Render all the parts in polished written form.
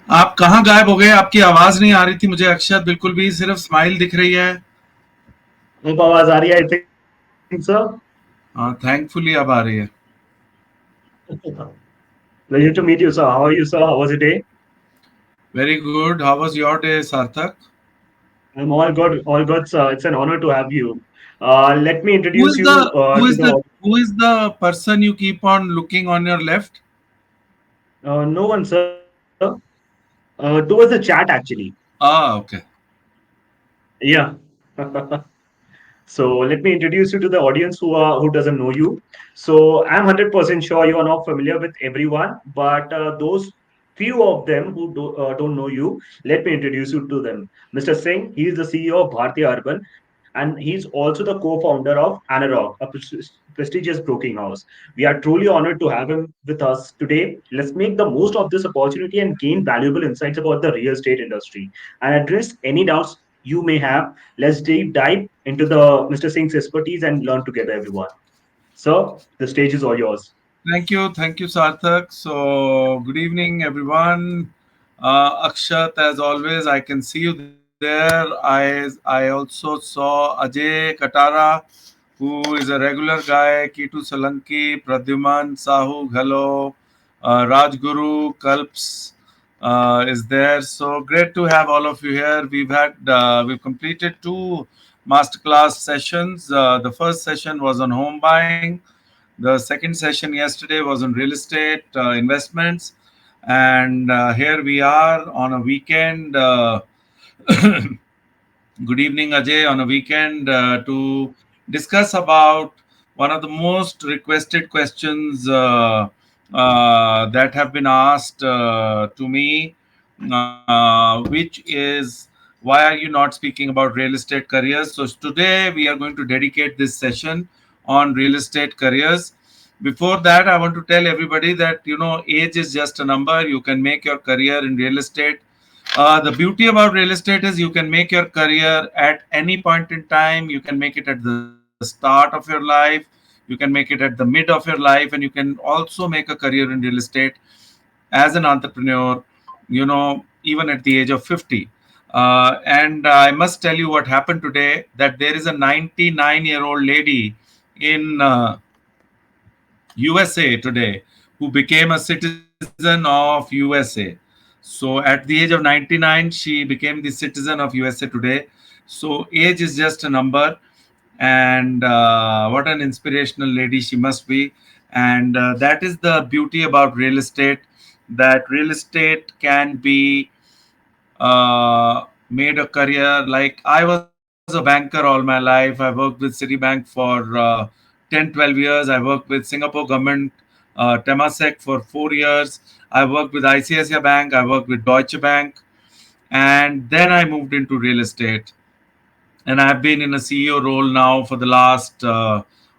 आप कहाँ गायब हो गए? आपकी आवाज नहीं आ रही थी मुझे अक्षत, बिल्कुल भी। सिर्फ स्माइल दिख रही है। अब आवाज आ रही है, आई थिंक सर। हाँ, थैंकफुली अब आ रही है। Pleasure to meet you, sir. How are you, sir? How was your day? Very good. How was your day, सार्थक? I'm all good, all good, sir. It's an honor to have you. Let me Who introduce is the you who to is the the who is the person you keep on looking on your left? no one, sir. Towards the chat, actually. Ah, okay. Yeah. So let me introduce you to the audience who doesn't know you. So I'm 100% sure you are not familiar with everyone, but those few of them who don't know you, let me introduce you to them. Mr. Singh, he is the CEO of Bharti Urban, and he's also the co-founder of Anarog, a prestigious broking house. We are truly honored to have him with us today. Let's make the most of this opportunity and gain valuable insights about the real estate industry and address any doubts you may have. Let's deep dive into the Mr. Singh's expertise and learn together, everyone. Sir, the stage is all yours. Thank you, Sarthak. So, good evening, everyone. Akshat, as always, I can see you there. I also saw Ajay Katara, who is a regular guy. Kitu Salanki, Pradyuman Sahu, hello. Rajguru Kalps is there. So great to have all of you here. We've completed two masterclass sessions. The first session was on home buying. The second session yesterday was on real estate investments, and here we are on a weekend. Good evening, Ajay, on a weekend to discuss about one of the most requested questions that have been asked to me, which is why are you not speaking about real estate careers? So today we are going to dedicate this session on real estate careers. Before that, I want to tell everybody that age is just a number. You can make your career in real estate. The beauty about real estate is you can make your career at any point in time. You can make it at the start of your life. You can make it at the mid of your life, and you can also make a career in real estate as an entrepreneur, even at the age of 50. And I must tell you what happened today, that there is a 99-year-old lady in USA today who became a citizen of USA. So at the age of 99, she became the citizen of USA today. So age is just a number, and what an inspirational lady she must be. And that is the beauty about real estate, that real estate can be made a career. Like, I was a banker all my life. I worked with Citibank for 10, 12 years. I worked with Singapore government, Temasek, for 4 years. I worked with ICICI Bank. I worked with Deutsche Bank. And then I moved into real estate. And I've been in a CEO role now for the last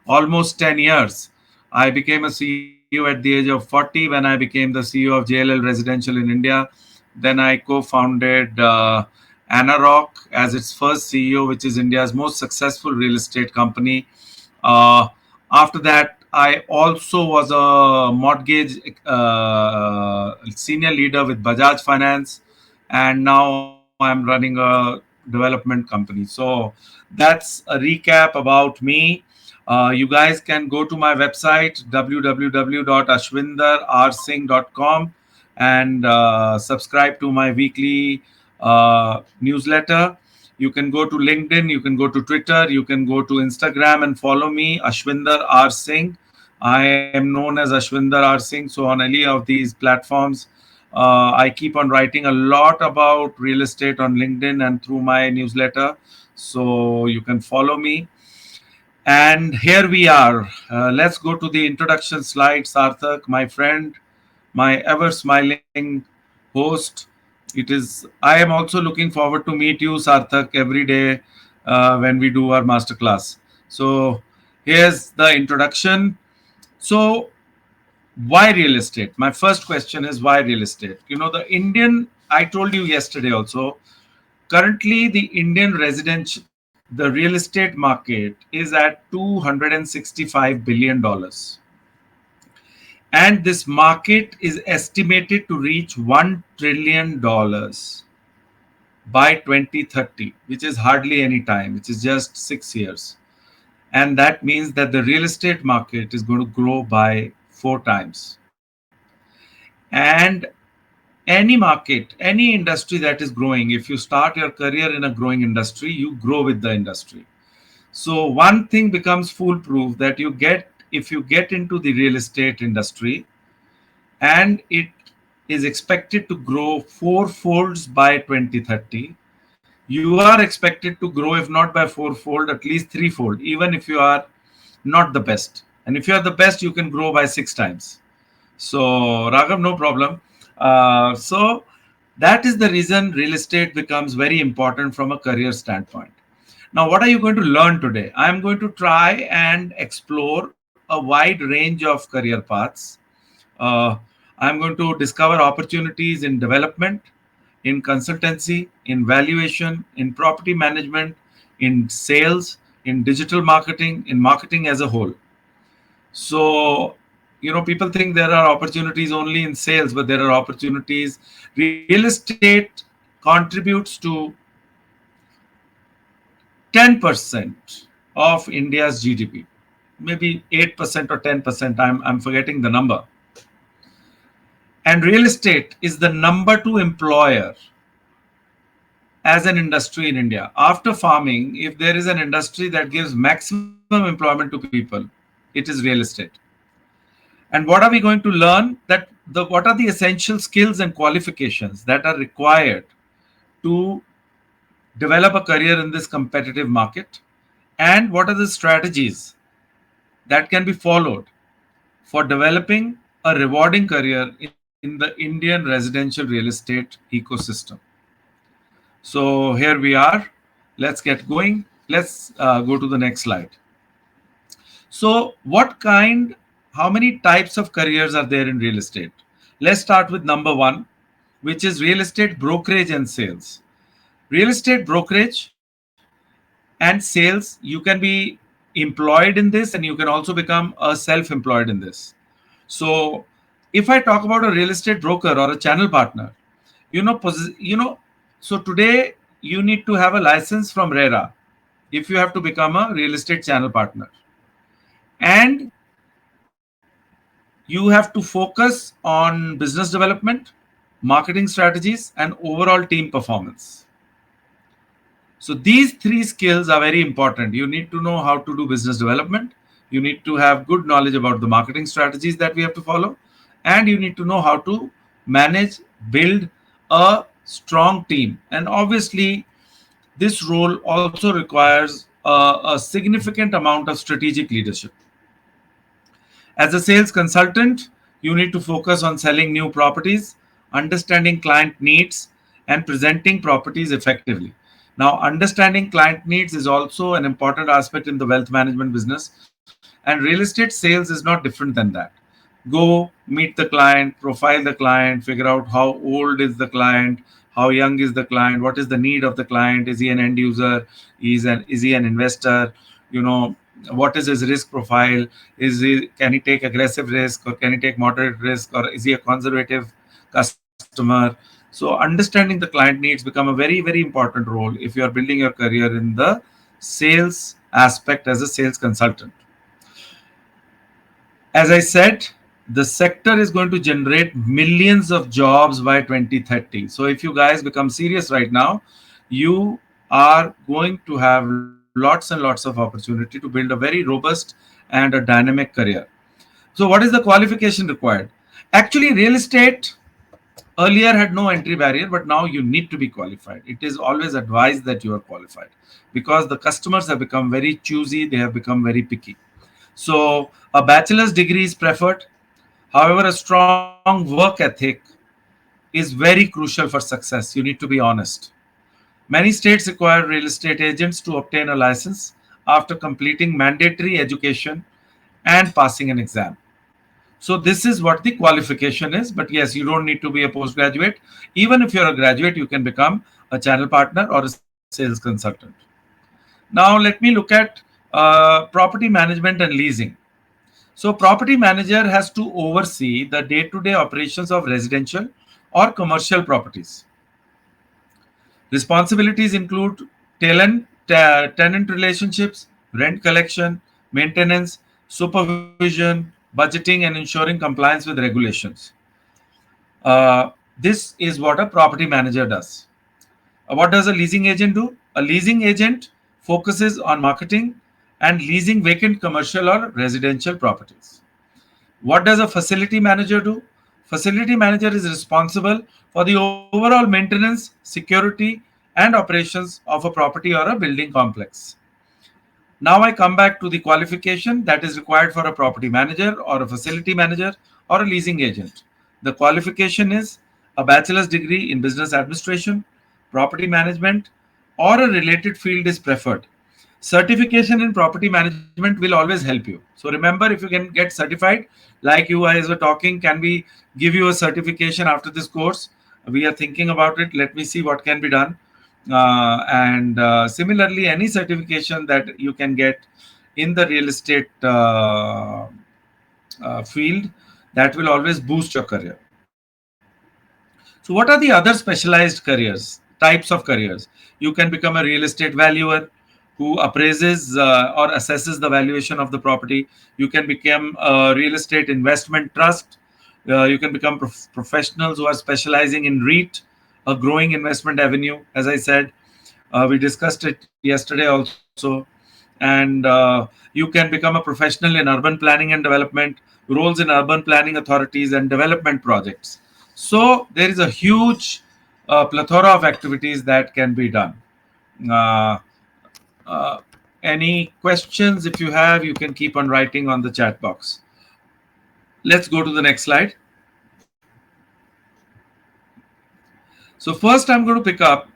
almost 10 years. I became a CEO at the age of 40 when I became the CEO of JLL Residential in India. Then I co-founded Anarock as its first CEO, which is India's most successful real estate company. Uh, After that, I also was a mortgage senior leader with Bajaj Finance, and now I'm running a development company. So that's a recap about me. You guys can go to my website www.ashwinderrsingh.com and subscribe to my weekly newsletter. You can go to LinkedIn, you can go to Twitter, you can go to Instagram and follow me, Ashwinder R. Singh. I am known as Ashwinder R. Singh. So on any of these platforms, I keep on writing a lot about real estate on LinkedIn and through my newsletter. So you can follow me. And here we are. Let's go to the introduction slide, Sarthak, my friend, my ever smiling host. It is. I am also looking forward to meet you, Sarthak, every day when we do our masterclass. So here's the introduction. So why real estate? My first question is, why real estate? The Indian. I told you yesterday also. Currently, the Indian the real estate market is at $265 billion. And this market is estimated to reach $1 trillion by 2030, which is hardly any time, which is just 6 years. And that means that the real estate market is going to grow by 4 times. And any market, any industry that is growing, if you start your career in a growing industry, you grow with the industry. So one thing becomes foolproof, that you get, if you get into the real estate industry and it is expected to grow fourfolds by 2030, you are expected to grow, if not by fourfold, at least threefold, even if you are not the best. And if you are the best, you can grow by 6 times. So, Raghav, no problem. So, that is the reason real estate becomes very important from a career standpoint. Now, what are you going to learn today? I am going to try and explore a wide range of career paths. Uh, I'm going to discover opportunities in development, in consultancy, in valuation, in property management, in sales, in digital marketing, in marketing as a whole. So, people think there are opportunities only in sales, but there are opportunities. Real estate contributes to 10% of India's GDP, maybe 8% or 10%. I'm forgetting the number. And real estate is the number two employer as an industry in India. After farming, if there is an industry that gives maximum employment to people, it is real estate. And what are we going to learn? That what are the essential skills and qualifications that are required to develop a career in this competitive market? And what are the strategies that can be followed for developing a rewarding career in the Indian residential real estate ecosystem? So here we are. Let's get going. Let's go to the next slide. So, how many types of careers are there in real estate? Let's start with number one, which is real estate brokerage and sales. Real estate brokerage and sales, you can be employed in this, and you can also become a self-employed in this. So, if I talk about a real estate broker or a channel partner, you know, so today you need to have a license from RERA if you have to become a real estate channel partner. And you have to focus on business development, marketing strategies, and overall team performance. So these three skills are very important. You need to know how to do business development. You need to have good knowledge about the marketing strategies that we have to follow. And you need to know how to manage, build a strong team. And obviously, this role also requires a significant amount of strategic leadership. As a sales consultant, you need to focus on selling new properties, understanding client needs, and presenting properties effectively. Now, understanding client needs is also an important aspect in the wealth management business, and real estate sales is not different than that. Go meet the client, profile the client, figure out how old is the client, how young is the client, what is the need of the client, is he an end user, is he an investor, you know, what is his risk profile, can he take aggressive risk, or can he take moderate risk, or is he a conservative customer? So understanding the client needs become a very, very important role if you are building your career in the sales aspect as a sales consultant. As I said, the sector is going to generate millions of jobs by 2030. So if you guys become serious right now, you are going to have lots and lots of opportunity to build a very robust and a dynamic career. So what is the qualification required? Actually, real estate earlier had no entry barrier, but now you need to be qualified. It is always advised that you are qualified, because the customers have become very choosy, they have become very picky. So a bachelor's degree is preferred. However, a strong work ethic is very crucial for success. You need to be honest. Many states require real estate agents to obtain a license after completing mandatory education and passing an exam. So this is what the qualification is. But yes, you don't need to be a postgraduate. Even if you're a graduate, you can become a channel partner or a sales consultant. Now let me look at property management and leasing. So property manager has to oversee the day-to-day operations of residential or commercial properties. Responsibilities include tenant relationships, rent collection, maintenance, supervision, budgeting, and ensuring compliance with regulations. This is what a property manager does. What does a leasing agent do? A leasing agent focuses on marketing and leasing vacant commercial or residential properties. What does a facility manager do? Facility manager is responsible for the overall maintenance, security, and operations of a property or a building complex. Now I come back to the qualification that is required for a property manager or a facility manager or a leasing agent. The qualification is a bachelor's degree in business administration, property management, or a related field is preferred. Certification in property management will always help you. So remember, if you can get certified, like you guys were talking, can we give you a certification after this course? We are thinking about it. Let me see what can be done. And similarly, any certification that you can get in the real estate field, that will always boost your career. So what are the other specialized careers, types of careers? You can become a real estate valuer who appraises or assesses the valuation of the property. You can become a real estate investment trust. You can become professionals who are specializing in REIT, a growing investment avenue. As I said, we discussed it yesterday also. And you can become a professional in urban planning and development, roles in urban planning authorities and development projects. So there is a huge plethora of activities that can be done. Uh, uh, any questions? If you have, you can keep on writing on the chat box. Let's go to the next slide. So first, I'm going to pick up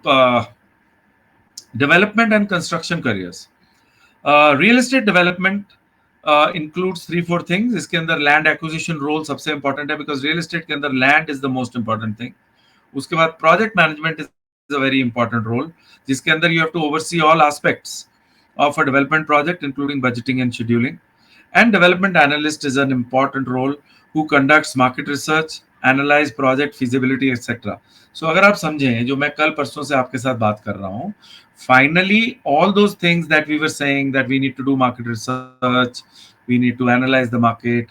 development and construction careers. Real estate development includes three four things. इसके अंदर land acquisition role सबसे important है, because real estate के अंदर land is the most important thing. उसके बाद project management is a very important role, जिसके अंदर you have to oversee all aspects of a development project, including budgeting and scheduling. And development analyst is an important role who conducts market research, analyze project feasibility, etc. So अगर आप समझें जो मैं कल परसों से आपके साथ बात कर रहा हूँ, finally all those things that we were saying, that we need to do market research, we need to analyze the market,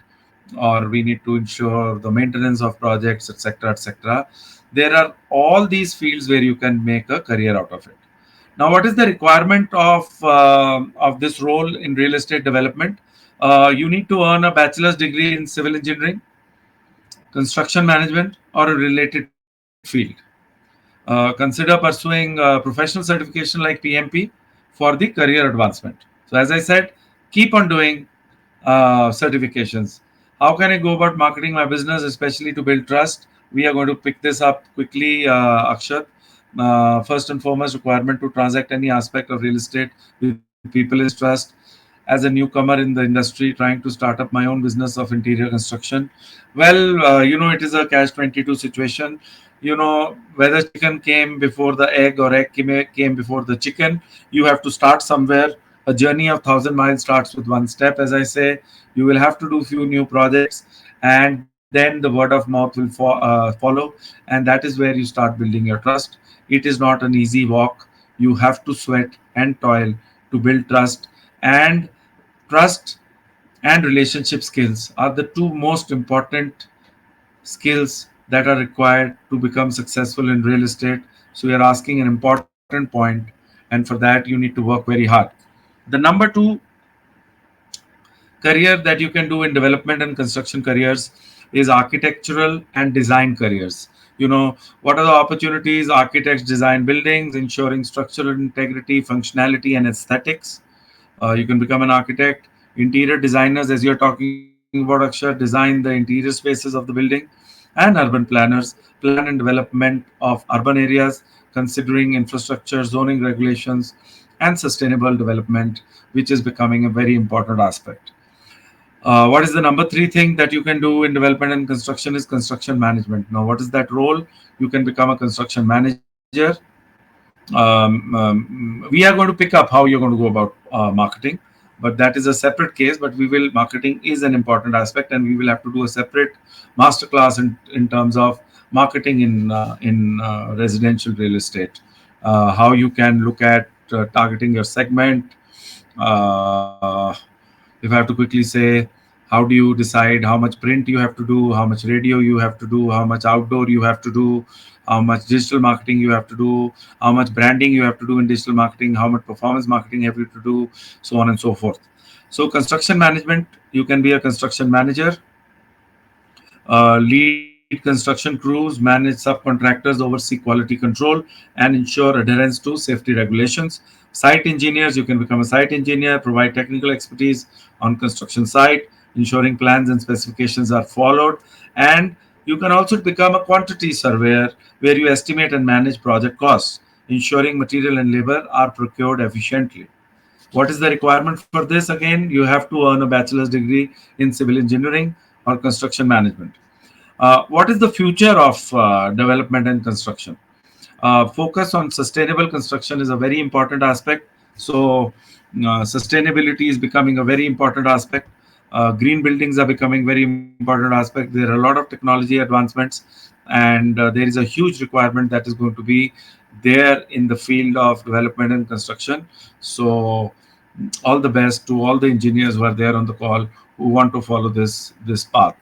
or we need to ensure the maintenance of projects, etc., etc. There are all these fields where you can make a career out of it. Now, what is the requirement of this role in real estate development? You need to earn a bachelor's degree in civil engineering, construction management, or a related field. Consider pursuing professional certification like PMP for the career advancement. So, as I said, keep on doing certifications. How can I go about marketing my business, especially to build trust? We are going to pick this up quickly, Akshat. First and foremost requirement to transact any aspect of real estate with people is trust. As a newcomer in the industry trying to start up my own business of interior construction, well, it is a catch 22 situation. Whether chicken came before the egg or egg came before the chicken, you have to start somewhere. A journey of 1,000 miles starts with one step, as I say. You will have to do few new projects, and then the word of mouth will follow, and that is where you start building your trust. It is not an easy walk. You have to sweat and toil to build trust, and trust and relationship skills are the two most important skills that are required to become successful in real estate. So you're asking an important point, and for that you need to work very hard. The number two career that you can do in development and construction careers is architectural and design careers. What are the opportunities? Architects design buildings, ensuring structural integrity, functionality, and aesthetics. You can become an architect. Interior designers, as you're talking about, Akshay, design the interior spaces of the building. And urban planners plan and development of urban areas, considering infrastructure, zoning regulations, and sustainable development, which is becoming a very important aspect. What is the number three thing that you can do in development and construction is construction management. Now, what is that role? You can become a construction manager. We are going to pick up how you're going to go about marketing. but that is a separate case. But we will, marketing is an important aspect, and we will have to do a separate masterclass in terms of marketing in residential real estate. How you can look at targeting your segment. uh, if I have to quickly say, how do you decide how much print you have to do, how much radio you have to do, how much outdoor you have to do, how much digital marketing you have to do, how much branding you have to do in digital marketing, how much performance marketing have you to do, so on and so forth. So, construction management, you can be a construction manager, lead construction crews, manage subcontractors, oversee quality control, and ensure adherence to safety regulations. Site engineers, you can become a site engineer, provide technical expertise on construction site, ensuring plans and specifications are followed. And you can also become a quantity surveyor, where you estimate and manage project costs, ensuring material and labor are procured efficiently. What is the requirement for this? Again, you have to earn a bachelor's degree in civil engineering or construction management. What is the future of development and construction? Focus on sustainable construction is a very important aspect. So, sustainability is becoming a very important aspect. Green buildings are becoming very important aspect. There are a lot of technology advancements, and there is a huge requirement that is going to be there in the field of development and construction. So, all the best to all the engineers who are there on the call who want to follow this path.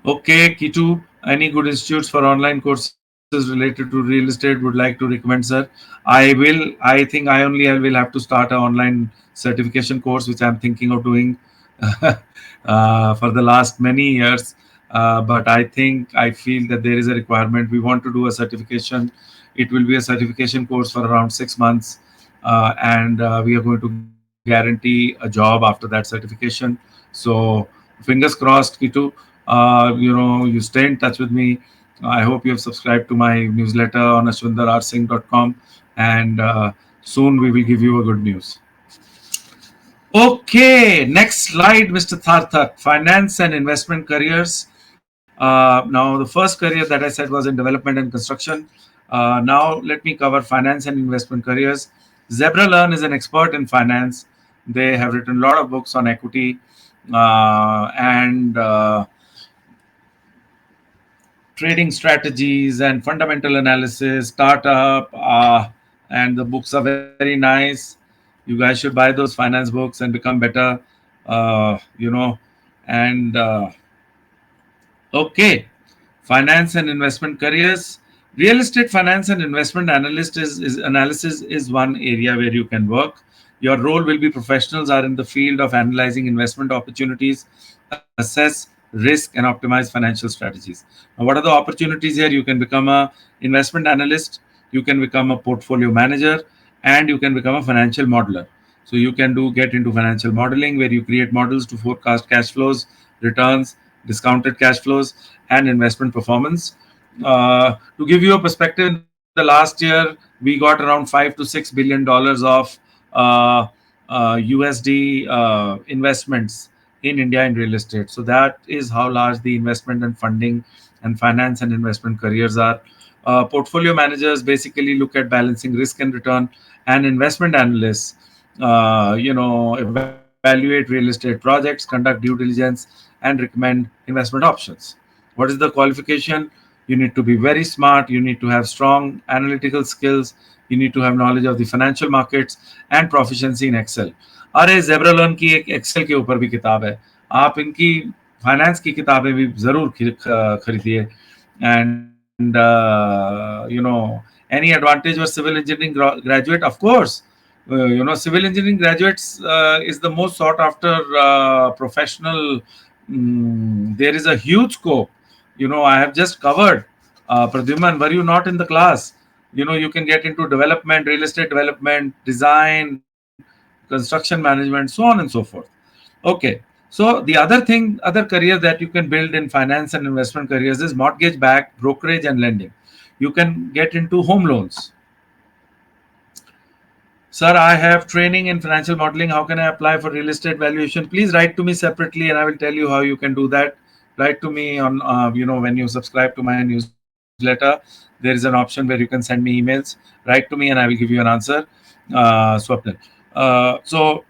Okay, Kitu, any good institutes for online courses related to real estate would like to recommend, sir? I think I will have to start an online certification course, which I'm thinking of doing for the last many years. But I feel that there is a requirement. We want to do a certification. It will be a certification course for around 6 months, and we are going to guarantee a job after that certification. So, fingers crossed, Kitu. You stay in touch with me. I hope you have subscribed to my newsletter on ashwindararsingh.com, and soon we will give you a good news. Okay, next slide, Mr. Tharthar. Finance and investment careers. Now, the first career that I said was in development and construction. Now, let me cover finance and investment careers. Zebra Learn is an expert in finance. They have written a lot of books on equity and trading strategies and fundamental analysis, startup, and the books are very nice. You guys should buy those finance books and become better, uh, you know. And okay, finance and investment careers. Real estate finance and investment is analysis is one area where you can work. Your role will be professionals are in the field of analyzing investment opportunities, assess risk, and optimize financial strategies. Now, what are the opportunities here? You can become a investment analyst, you can become a portfolio manager, and you can become a financial modeler. So you can do get into financial modeling, where you create models to forecast cash flows, returns, discounted cash flows, and investment performance. To give you a perspective, in the last year we got around $5 to $6 billion of uh, USD investments in India in real estate. So that is how large the investment and funding and finance and investment careers are. Portfolio managers basically look at balancing risk and return, and investment analysts, evaluate real estate projects, conduct due diligence, and recommend investment options. What is the qualification? You need to be very smart. You need to have strong analytical skills. You need to have knowledge of the financial markets and proficiency in Excel. अरे zebra learn की एक Excel के ऊपर भी किताब है. आप इनकी फाइनेंस की किताबें भी जरूर खरीदिए. And any advantage for civil engineering graduate, of course. Civil engineering graduates is the most sought after professional. There is a huge scope. I have just covered. Pradyuman, were you not in the class? You can get into development, real estate development, design, construction management, so on and so forth. Okay. So the other career that you can build in finance and investment careers is mortgage backed brokerage and lending. You can get into home loans. Sir, I have training in financial modeling. How can I apply for real estate valuation? Please write to me separately, and I will tell you how you can do that. Write to me on, when you subscribe to my newsletter, there is an option where you can send me emails. Write to me, and I will give you an answer. Swapnil. So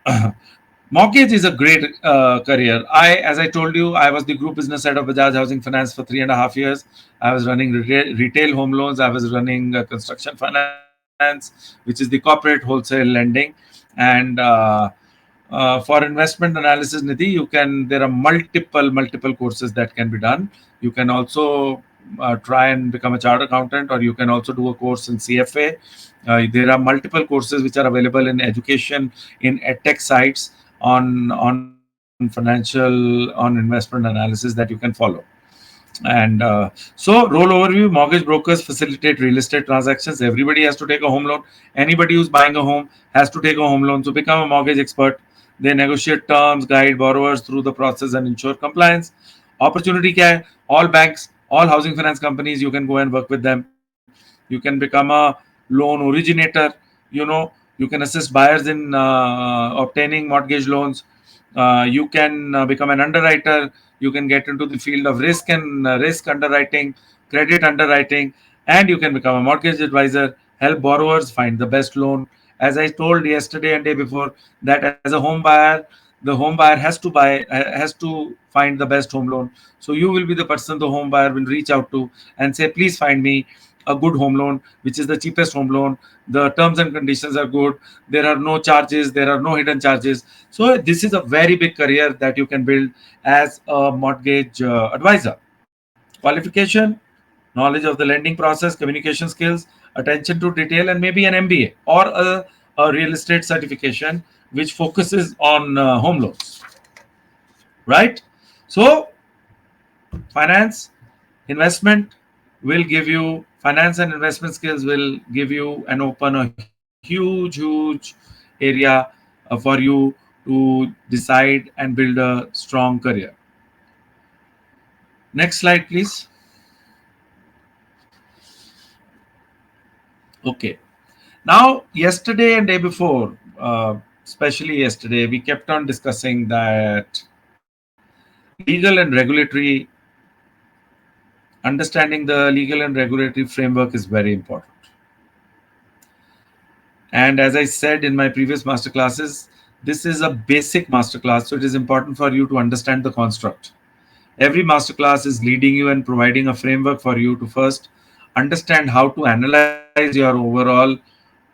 mortgage is a great career. As I told you, I was the group business head of Bajaj Housing Finance for 3.5 years. I was running retail home loans. I was running construction finance, which is the corporate wholesale lending, and for investment analysis, Nidhi, there are multiple courses that can be done. You can also try and become a chartered accountant, or you can also do a course in CFA. There are multiple courses which are available in education, in edtech sites, on investment analysis that you can follow. And so, role overview: mortgage brokers facilitate real estate transactions. Everybody has to take a home loan. Anybody who's buying a home has to take a home loan. So, become a mortgage expert. They negotiate terms, guide borrowers through the process, and ensure compliance. Opportunity kya hai? All banks, all housing finance companies, you can go and work with them. You can become a loan originator. You can assist buyers in obtaining mortgage loans. You can become an underwriter. You can get into the field of risk underwriting, credit underwriting, and you can become a mortgage advisor, help borrowers find the best loan. As I told yesterday and day before, that as a home buyer, the home buyer has to find the best home loan. So you will be the person the home buyer will reach out to and say, please find me a good home loan, which is the cheapest home loan. The terms and conditions are good. There are no charges. There are no hidden charges. So this is a very big career that you can build as a mortgage advisor. Qualification: knowledge of the lending process, communication skills, attention to detail, and maybe an MBA or a real estate certification which focuses on home loans. Right? So finance, investment will give you finance and investment skills will give you and open a huge area for you to decide and build a strong career. Next slide, please. Okay. Now, yesterday and day before, especially yesterday, we kept on discussing that legal and regulatory understanding the legal and regulatory framework is very important. And as I said in my previous masterclasses, this is a basic masterclass, so it is important for you to understand the construct. Every masterclass is leading you and providing a framework for you to first understand how to analyze your overall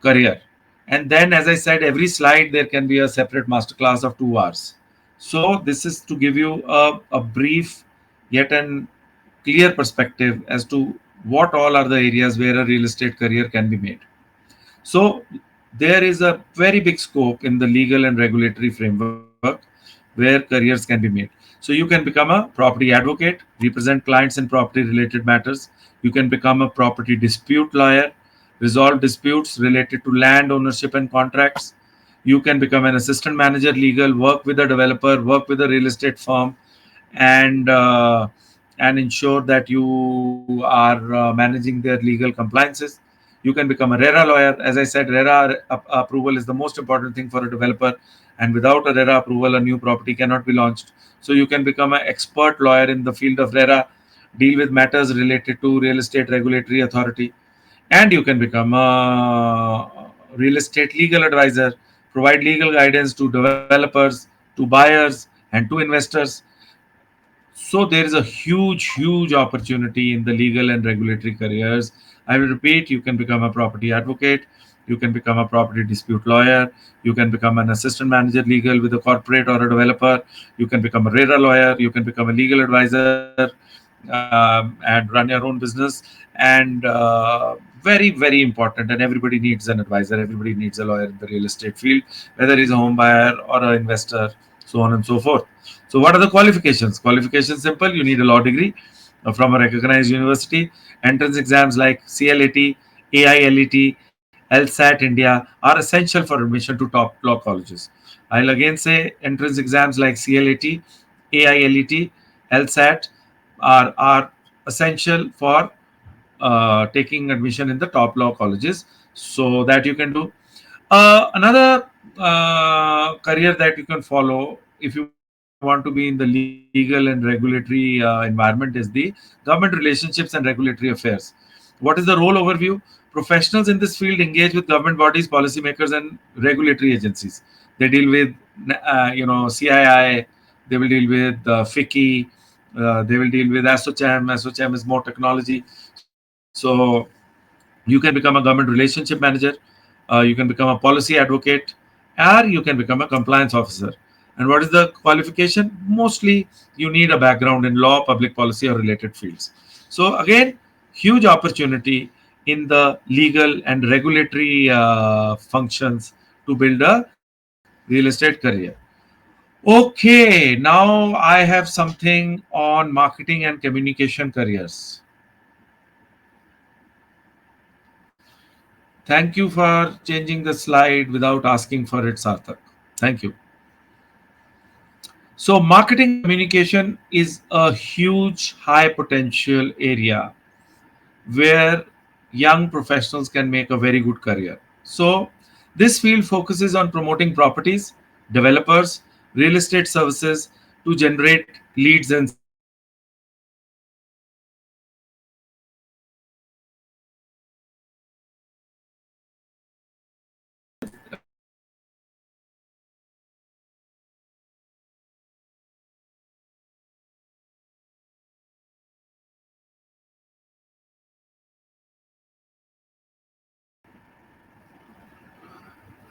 career. And then, as I said, every slide there can be a separate masterclass of 2 hours. So, this is to give you a brief yet an clear perspective as to what all are the areas where a real estate career can be made. So there is a very big scope in the legal and regulatory framework where careers can be made. So you can become a property advocate, represent clients in property related matters. You can become a property dispute lawyer, resolve disputes related to land ownership and contracts. You can become an assistant manager legal, work with a developer, work with a real estate firm, and uh, and ensure that you are managing their legal compliances. You can become a RERA lawyer. As I said, RERA approval is the most important thing for a developer, and without a RERA approval, a new property cannot be launched. So you can become an expert lawyer in the field of RERA, deal with matters related to real estate regulatory authority, and you can become a real estate legal advisor, provide legal guidance to developers, to buyers, and to investors. So there is a huge opportunity in the legal and regulatory careers. I will repeat: you can become a property advocate, you can become a property dispute lawyer, you can become an assistant manager legal with a corporate or a developer, you can become a RERA lawyer, you can become a legal advisor, and run your own business. And very important, and everybody needs an advisor, everybody needs a lawyer in the real estate field, whether he's a home buyer or an investor, so on and so forth. So, what are the qualifications? Qualifications simple: you need a law degree from a recognized university. Entrance exams like CLAT, AILET, LSAT India are essential for admission to top law colleges. I'll again say entrance exams like CLAT, AILET, LSAT are essential for taking admission in the top law colleges, so that you can do. Another career that you can follow if you want to be in the legal and regulatory environment is the government relationships and regulatory affairs. What is the role overview? Professionals in this field engage with government bodies, policymakers, and regulatory agencies. They deal with, CII. They will deal with FICI. They will deal with ASOCHAM. ASOCHAM is more technology. So you can become a government relationship manager. You can become a policy advocate, or you can become a compliance officer. And what is the qualification? Mostly, you need a background in law, public policy, or related fields. So again, huge opportunity in the legal and regulatory functions to build a real estate career. Okay, now I have something on marketing and communication careers. Thank you for changing the slide without asking for it, Sarthak. Thank you. So, marketing and communication is a huge, high potential area where young professionals can make a very good career. So, this field focuses on promoting properties, developers, real estate services to generate leads and sales.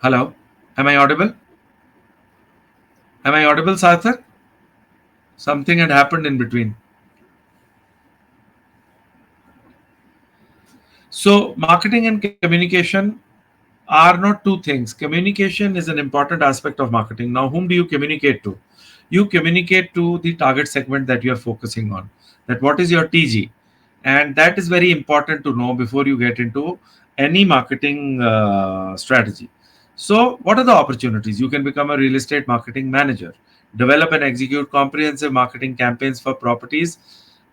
So, hello, am I audible? Am I audible, Sarthak? Something had happened in between. So, marketing and communication are not two things. Communication is an important aspect of marketing. Now, whom do you communicate to? You communicate to the target segment that you are focusing on. That what is your TG, and that is very important to know before you get into any marketing strategy. So, what are the opportunities? You can become a real estate marketing manager, develop and execute comprehensive marketing campaigns for properties,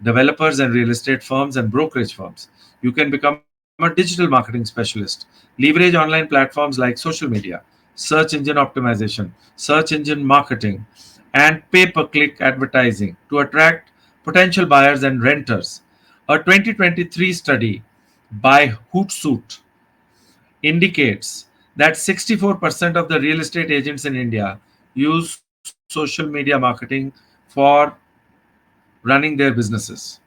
developers, and real estate firms and brokerage firms. You can become a digital marketing specialist, leverage online platforms like social media, search engine optimization, search engine marketing, and pay per click advertising to attract potential buyers and renters. A 2023 study by Hootsuite indicates that 64% of the real estate agents in India use social media marketing for running their businesses.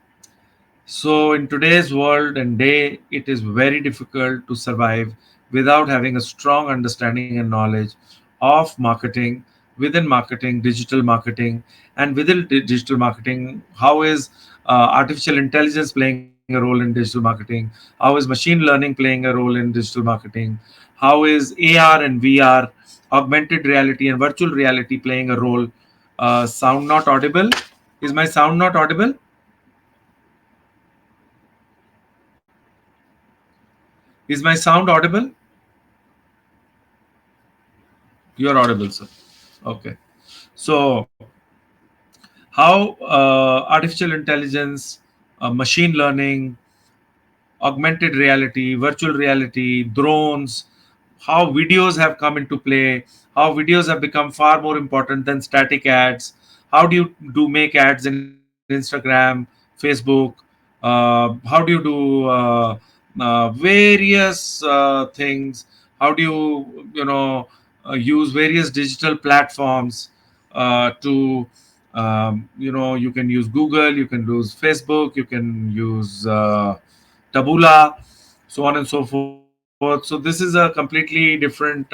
So, in today's world and day, it is very difficult to survive without having a strong understanding and knowledge of marketing, within marketing, digital marketing, and within digital marketing. How is artificial intelligence playing a role in digital marketing? How is machine learning playing a role in digital marketing? How is AR and VR, augmented reality and virtual reality playing a role? Sound not audible? Is my sound not audible? Is my sound audible? You're audible, sir. Okay. So, how artificial intelligence, machine learning, augmented reality, virtual reality, drones, how videos have come into play, how videos have become far more important than static ads. How do you do make ads in Instagram, Facebook? How do you do various things? How do you, use various digital platforms to, you can use Google, you can use Facebook, you can use tabula, so on and so forth. So this is a completely different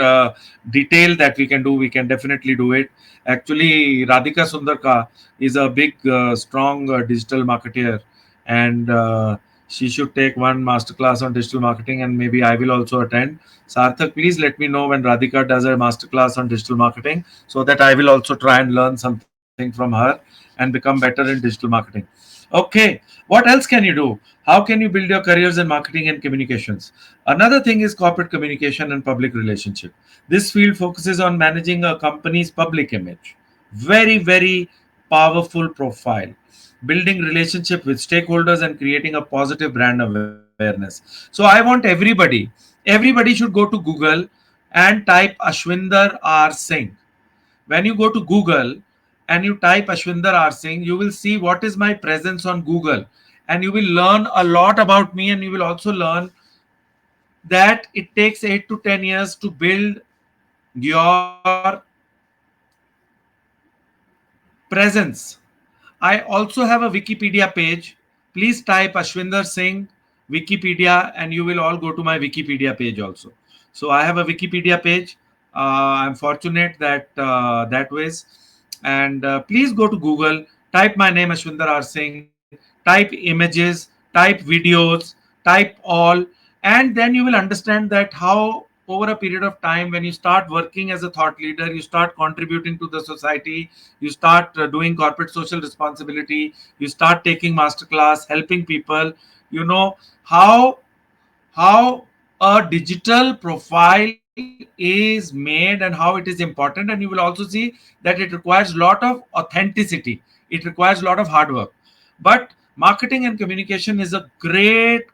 detail that we can do. We can definitely do it. Actually, Radhika Sundarka is a big, strong digital marketer, and she should take one masterclass on digital marketing, and maybe I will also attend. Sarthak, please let me know when Radhika does a masterclass on digital marketing, so that I will also try and learn something from her and become better in digital marketing. Okay, what else can you do? How can you build your careers in marketing and communications? Another thing is corporate communication and public relationship. This field focuses on managing a company's public image. Very, very powerful profile. Building relationship with stakeholders and creating a positive brand awareness. So I want everybody should go to Google and type Ashwinder R. Singh. When you go to Google and you type Ashwinder R. Singh, you will see what is my presence on Google, and you will learn a lot about me, and you will also learn that it takes 8 to 10 years to build your presence. I also have a Wikipedia page. Please type Ashwinder Singh Wikipedia and you will all go to my Wikipedia page also. So I have a Wikipedia page. I'm fortunate that that ways. And please go to Google, type my name Ashwinder R Singh, type images, type videos, type all, and then you will understand that how over a period of time, when you start working as a thought leader, you start contributing to the society, you start doing corporate social responsibility, you start taking masterclass, helping people, you know how a digital profile is made and how it is important. And you will also see that it requires a lot of authenticity, it requires a lot of hard work. But marketing and communication is a great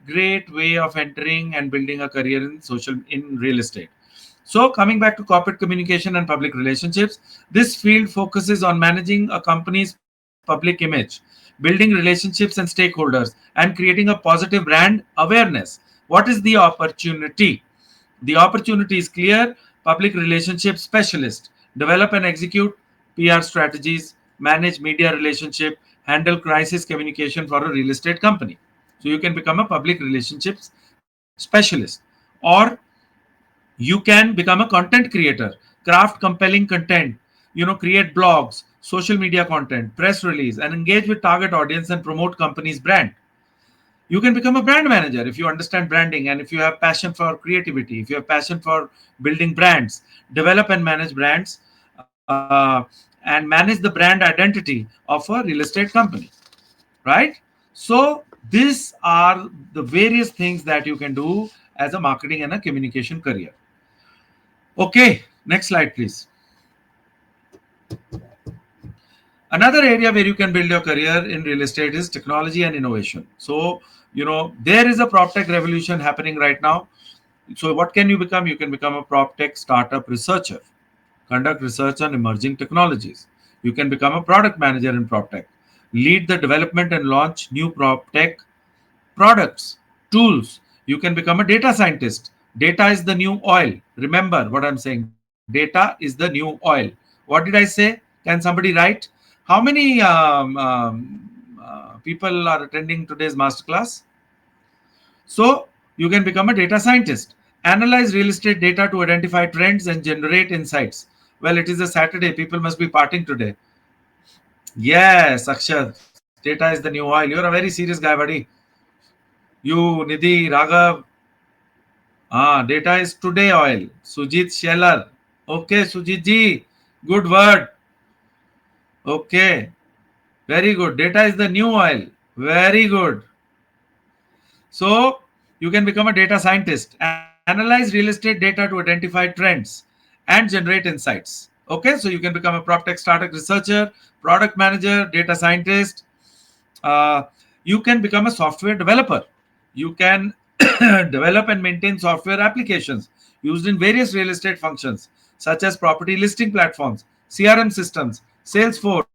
way of entering and building a career in real estate. So, coming back to corporate communication and public relationships, this field focuses on managing a company's public image, building relationships and stakeholders, and creating a positive brand awareness. What is the opportunity? The opportunity is clear: public relationship specialist, develop and execute PR strategies, manage media relationship, handle crisis communication for a real estate company. So, you can become a public relationships specialist, or you can become a content creator, craft compelling content, create blogs, social media content, press release, and engage with target audience and promote company's brand. You can become a brand manager if you understand branding and if you have passion for creativity, if you have passion for building brands, develop and manage brands, and manage the brand identity of a real estate company, right? So these are the various things that you can do as a marketing and a communication career. Okay, next slide, please. Another area where you can build your career in real estate is technology and innovation. So, there is a prop tech revolution happening right now. So, what can you become? You can become a prop tech startup researcher, conduct research on emerging technologies. You can become a product manager in prop tech, lead the development and launch new prop tech products, tools. You can become a data scientist. Data is the new oil. Remember what I'm saying. Data is the new oil. What did I say? Can somebody write? How many people are attending today's masterclass? So you can become a data scientist, analyze real estate data to identify trends and generate insights. Well, it is a Saturday. People must be partying today. Yes, Akshat. Data is the new oil. You're a very serious guy, buddy. You, Nidhi, Raghav. Data is today oil. Sujit Sheller. Okay, Sujit ji. Good word. Okay. Very good. Data is the new oil. Very good. So you can become a data scientist, analyze real estate data to identify trends and generate insights. Okay, so you can become a prop tech startup researcher, product manager, data scientist. Uh, you can become a software developer. You can develop and maintain software applications used in various real estate functions, such as property listing platforms, CRM systems, Salesforce,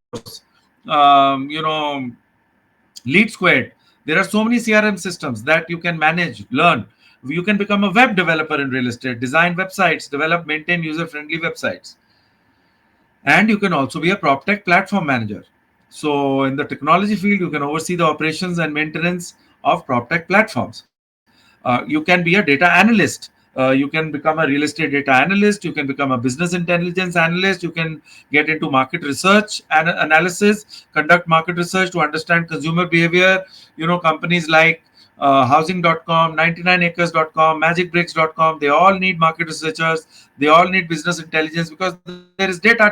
Lead Squared. There are so many CRM systems that you can manage, learn. You can become a web developer in real estate, design websites, develop, maintain user friendly websites. And you can also be a prop tech platform manager. So, in the technology field, you can oversee the operations and maintenance of prop tech platforms. You can be a data analyst. You can become a real estate data analyst. You can become a business intelligence analyst. You can get into market research and analysis, conduct market research to understand consumer behavior. Companies like housing.com, 99acres.com, magicbricks.com, they all need market researchers. They all need business intelligence because there is data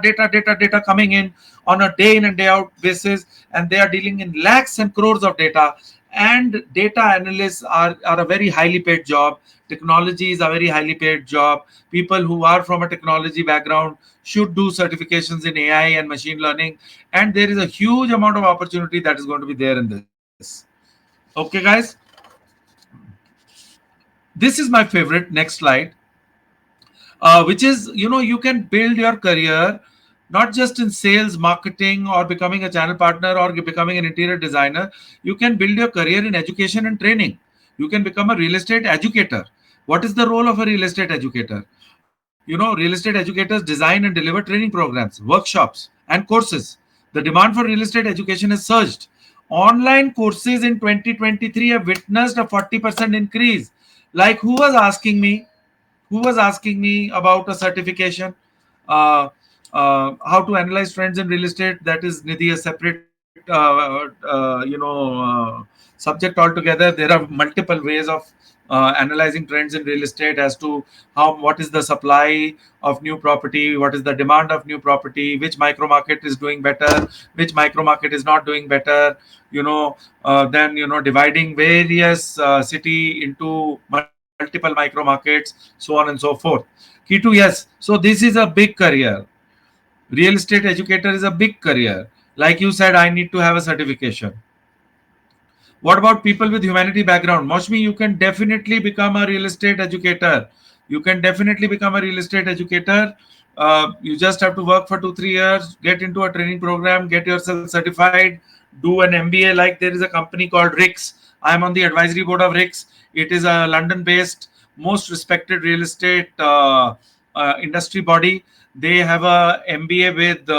coming in on a day in and day out basis, and they are dealing in lakhs and crores of data. And data analysts are a very highly paid job. Technology is a very highly paid job. People who are from a technology background should do certifications in AI and machine learning. And there is a huge amount of opportunity that is going to be there in this. Okay, guys. This is my favorite. Next slide. Which is, you can build your career not just in sales, marketing, or becoming a channel partner or becoming an interior designer. You can build your career in education and training. You can become a real estate educator. What is the role of a real estate educator? Real estate educators design and deliver training programs, workshops, and courses. The demand for real estate education has surged. Online courses in 2023 have witnessed a 40% increase. Like, who was asking me about a certification, uh, how to analyze trends in real estate. That is Nidhi, a separate subject altogether. There are multiple ways of analyzing trends in real estate, as to what is the supply of new property, what is the demand of new property, which micro market is doing better, which micro market is not doing better. Then dividing various city into multiple micro markets, so on and so forth. Key to, yes. So this is a big career. Real estate educator is a big career. Like you said, I need to have a certification. What about people with humanity background? Moshmi, you can definitely become a real estate educator. You can definitely become a real estate educator. You just have to work for 2 3 years, get into a training program, get yourself certified, do an MBA. Like, there is a company called RICS. I am on the advisory board of RICS. It is a London-based, most respected real estate industry body. They have a MBA with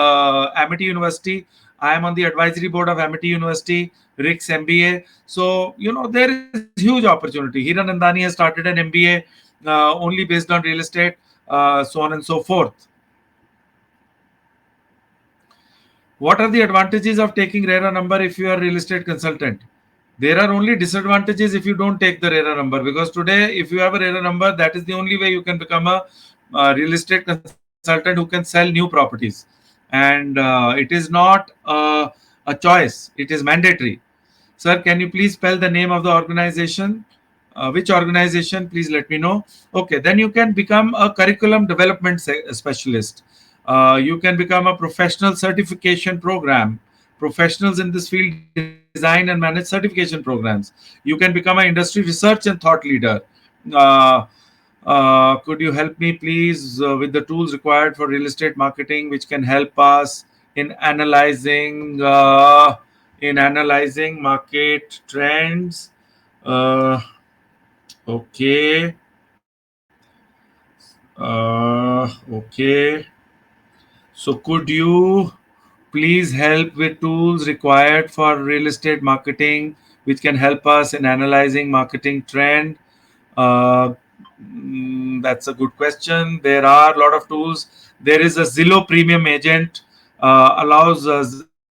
Amity University. I am on the advisory board of Amity University, RICS MBA. So, there is huge opportunity. Hiran Nandani has started an MBA only based on real estate, so on and so forth. What are the advantages of taking RERA number if you are a real estate consultant? There are only disadvantages if you don't take the RERA number, because today, if you have a RERA number, that is the only way you can become a real estate consultant who can sell new properties. And it is not a choice, it is mandatory. Sir, can you please spell the name of the organization? Which organization? Please let me know. Okay, then you can become a curriculum development specialist. You can become a professional certification program. Professionals in this field design and manage certification programs. You can become an industry research and thought leader. Uh, could you help me, please, with the tools required for real estate marketing, which can help us in analyzing market trends? Uh, okay. Okay. So, could you please help with tools required for real estate marketing, which can help us in analyzing marketing trend? Uh, that's a good question. There are a lot of tools. There is a Zillow Premium Agent, allows a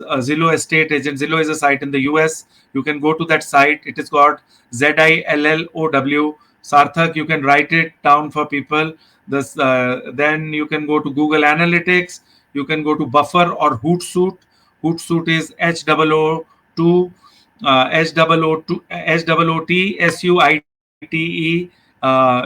Zillow Estate Agent. Zillow is a site in the US. You can go to that site. It is called ZILLOW. Sarthak, you can write it down for people. Then you can go to Google Analytics. You can go to Buffer or Hootsuite. Hootsuite is HOO2, HOOTSUITE.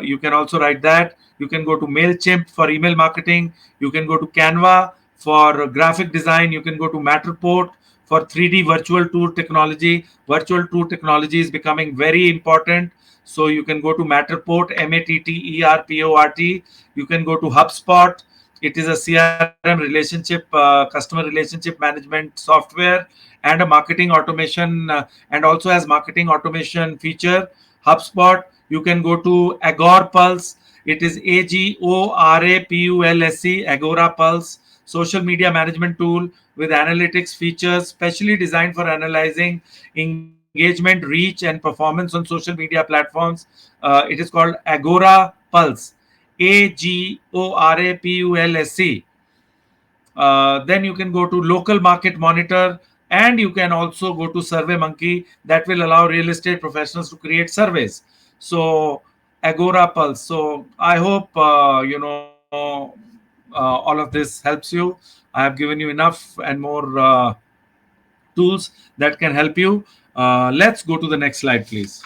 You can also write that. You can go to MailChimp for email marketing. You can go to Canva for graphic design. You can go to Matterport for 3D virtual tour technology. Virtual tour technology is becoming very important. So you can go to Matterport, Matterport. You can go to HubSpot. It is a CRM relationship, customer relationship management software, and a marketing automation, and also has marketing automation feature. HubSpot. You can go to Agora Pulse. It is AGORAPULSE, Agora Pulse, social media management tool with analytics features specially designed for analyzing engagement, reach, and performance on social media platforms. It is called Agora Pulse, AGORAPULSE. Then you can go to local market monitor, and you can also go to Survey Monkey, that will allow real estate professionals to create surveys. So Agora Pulse. So I hope all of this helps you. I have given you enough and more tools that can help you. Let's go to the next slide, please.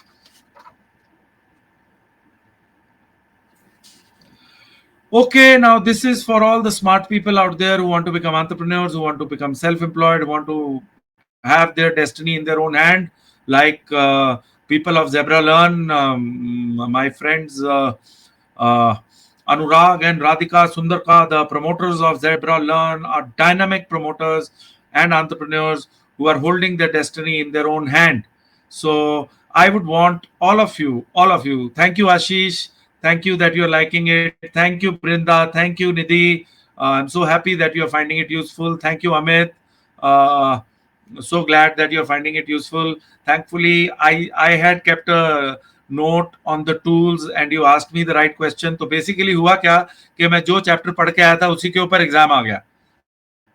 Okay, now this is for all the smart people out there who want to become entrepreneurs, who want to become self-employed, who want to have their destiny in their own hand. Like people of Zebra Learn, my friends uh, Anurag and Radhika Sundarka, the promoters of Zebra Learn, are dynamic promoters and entrepreneurs who are holding their destiny in their own hand. So I would want all of you. Thank you, Ashish. Thank you that you're liking it. Thank you, Brinda. Thank you, Nidhi. I'm so happy that you're finding it useful. Thank you, Amit. Uh, so glad that you're finding it useful. Thankfully, I had kept a note on the tools and you asked me the right question. तो basically हुआ क्या कि मैं जो chapter पढ़ के आया था उसी के ऊपर एग्जाम आ गया.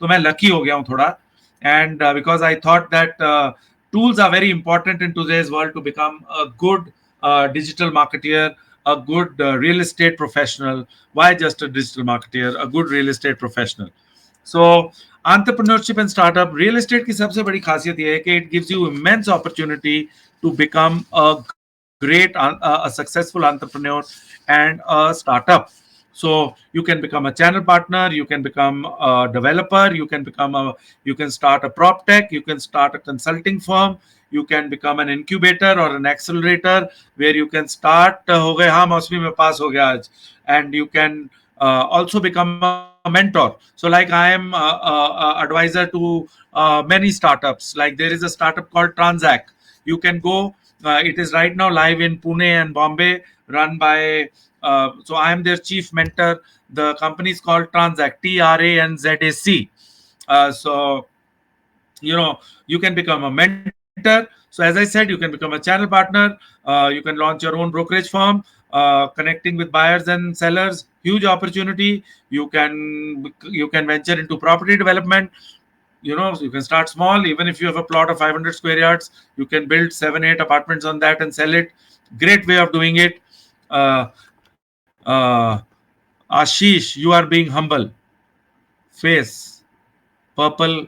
तो मैं लकी हो गया हूँ थोड़ा. And because I thought that tools are very important in today's world to become a good digital marketeer, a good real estate professional. Why just a digital marketeer? A good real estate professional. So entrepreneurship and startup real estate की सबसे बड़ी खासियत ये है कि it gives you immense opportunity to become a great a successful entrepreneur and a startup. So you can become a channel partner, you can become a developer, you can start a prop tech, you can start a consulting firm, you can become an incubator or an accelerator where you can start हो गए हाँ मौसमी में पास हो गया आज. And you can also become a mentor. So like I am advisor to many startups. Like there is a startup called Transact. You can go. It is right now live in Pune and Bombay, run by. So I am their chief mentor. The company is called Transact. Tranzac. So you can become a mentor. So as I said, you can become a channel partner. You can launch your own brokerage firm, connecting with buyers and sellers. Huge opportunity. You can venture into property development. You can start small. Even if you have a plot of 500 square yards, you can build 7 8 apartments on that and sell it. Great way of doing it. uh, uh, Ashish, you are being humble. Face purple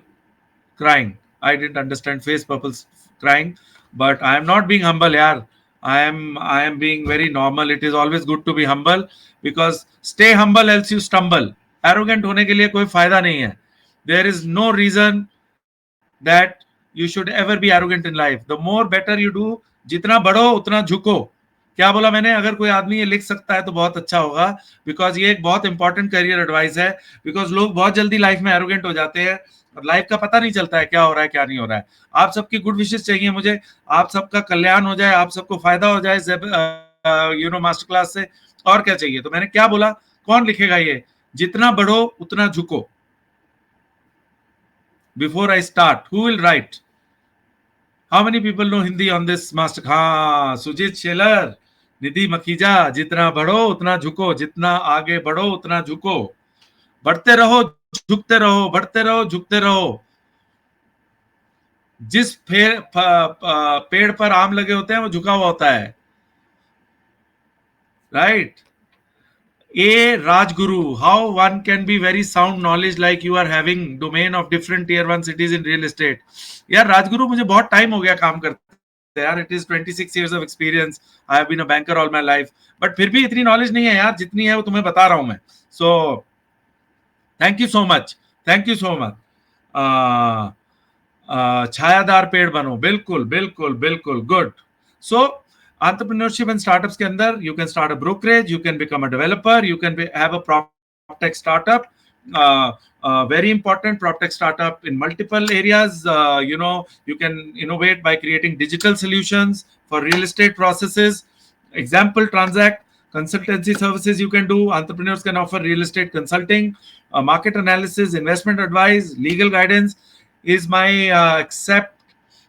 crying. I didn't understand face purple's crying, but I am not being humble, yaar. I am being very normal. It is always good to be humble because stay humble else you stumble. Arrogant होने के लिए कोई फायदा नहीं है. There is no reason that you should ever be arrogant in life. The more better you do, जितना बढ़ो उतना झुको. क्या बोला मैंने? अगर कोई आदमी ये लिख सकता है तो बहुत अच्छा होगा, बिकॉज ये एक बहुत इंपॉर्टेंट करियर एडवाइस है. बिकॉज लोग बहुत जल्दी लाइफ में एरोगेंट हो जाते हैं और लाइफ का पता नहीं चलता है क्या हो रहा है क्या नहीं हो रहा है. आप सबकी गुड विशेष चाहिए मुझे. आप सबका कल्याण हो जाए, आप सबको फायदा हो जाए मास्टर क्लास से. और क्या चाहिए? तो मैंने क्या बोला? कौन लिखेगा ये? जितना बढ़ो उतना झुको. Before I start, who will write? How many people know Hindi on this master? हाँ, सुजीत शेलर, निधि मखीजा. जितना बढ़ो उतना झुको, जितना आगे बढ़ो उतना झुको. बढ़ते रहो, झुकते रहो, बढ़ते रहो, झुकते रहो. जिस पेड़ पर आम लगे होते हैं वो झुका हुआ होता है. Right? A Rajguru, how one can be very sound knowledge like you are having domain of different tier 1 cities in real estate. यार राजगुरु, मुझे बहुत टाइम हो गया काम करते यार. It is 26 years of experience. I have been a banker all my life. But फिर भी इतनी नॉलेज नहीं है यार, जितनी है वो तुम्हें बता रहा हूं मैं. So thank you so much. Thank you so much. छायादार पेड़ बनो. बिल्कुल बिल्कुल बिल्कुल. Good. So entrepreneurship and startups के अंदर you can start a brokerage, you can become a developer, you can have a prop tech startup. Very important prop tech startup in multiple areas. You can innovate by creating digital solutions for real estate processes. Example, Transact. Consultancy services you can do. Entrepreneurs can offer real estate consulting, market analysis, investment advice, legal guidance. Is my accept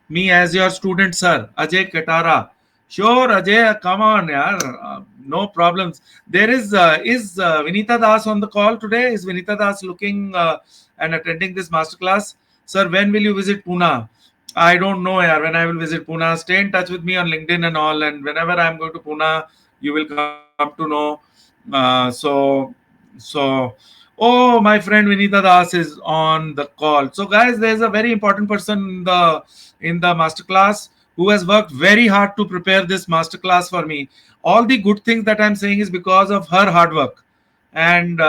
me as your student, sir? Ajay Katara. Sure, Ajay, come on, yaar. No problems. There is Vinita Das on the call today? Is Vinita Das looking and attending this masterclass? Sir, when will you visit Pune? I don't know, yaar, when I will visit Pune. Stay in touch with me on LinkedIn and all. And whenever I'm going to Pune, you will come to know. So, oh, my friend Vinita Das is on the call. So, guys, there's a very important person in the masterclass who has worked very hard to prepare this masterclass for me. All the good things that I'm saying is because of her hard work. And,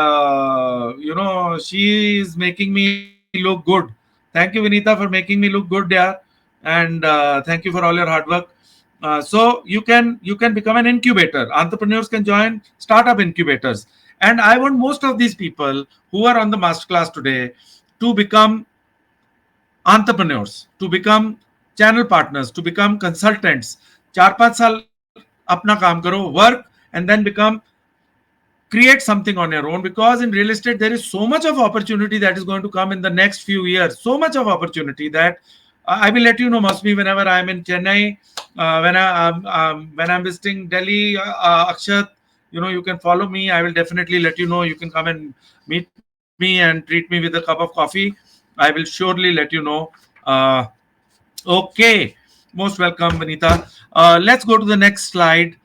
she is making me look good. Thank you, Vinita, for making me look good, yeah. And thank you for all your hard work. So you can become an incubator. Entrepreneurs can join startup incubators. And I want most of these people who are on the masterclass today to become entrepreneurs, to become channel partners, to become consultants. 4 5 साल अपना काम करो, work and then become create something on your own, because in real estate there is so much of opportunity that is going to come in the next few years, so much of opportunity that I will let you know, must be, whenever I'm in Chennai, when I'm visiting Delhi, Akshat, you can follow me. I will definitely let you know. You can come and meet me and treat me with a cup of coffee. I will surely let you know. uh, Okay, most welcome, Vanita. Let's go to the next slide,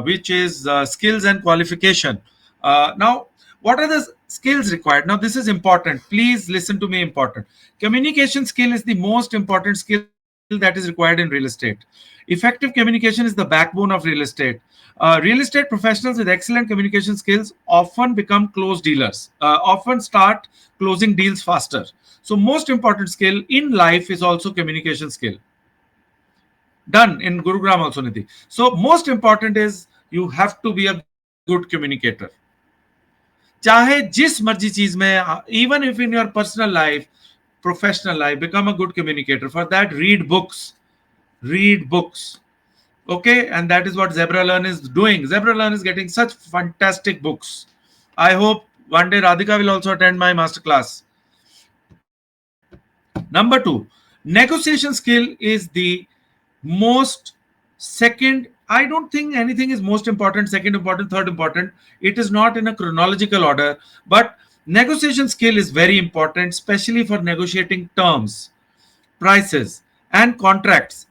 which is skills and qualification. Now, what are the skills required? Now, this is important. Please listen to me. Important. Communication skill is the most important skill that is required in real estate. Effective communication is the backbone of real estate. Real estate professionals with excellent communication skills often become close dealers, often start closing deals faster. So, most important skill in life is also communication skill. Done in Gurugram also, Nidhi. So, most important is you have to be a good communicator. चाहे जिस मर्जी चीज में, even if in your personal life, professional life, become a good communicator. For that, read books. Read books. Okay, and that is what Zebra Learn is doing. Zebra Learn is getting such fantastic books. I hope one day Radhika will also attend my masterclass. Number two, negotiation skill is the most second. I don't think anything is most important, second important, third important. It is not in a chronological order, but negotiation skill is very important, especially for negotiating terms, prices, and contracts,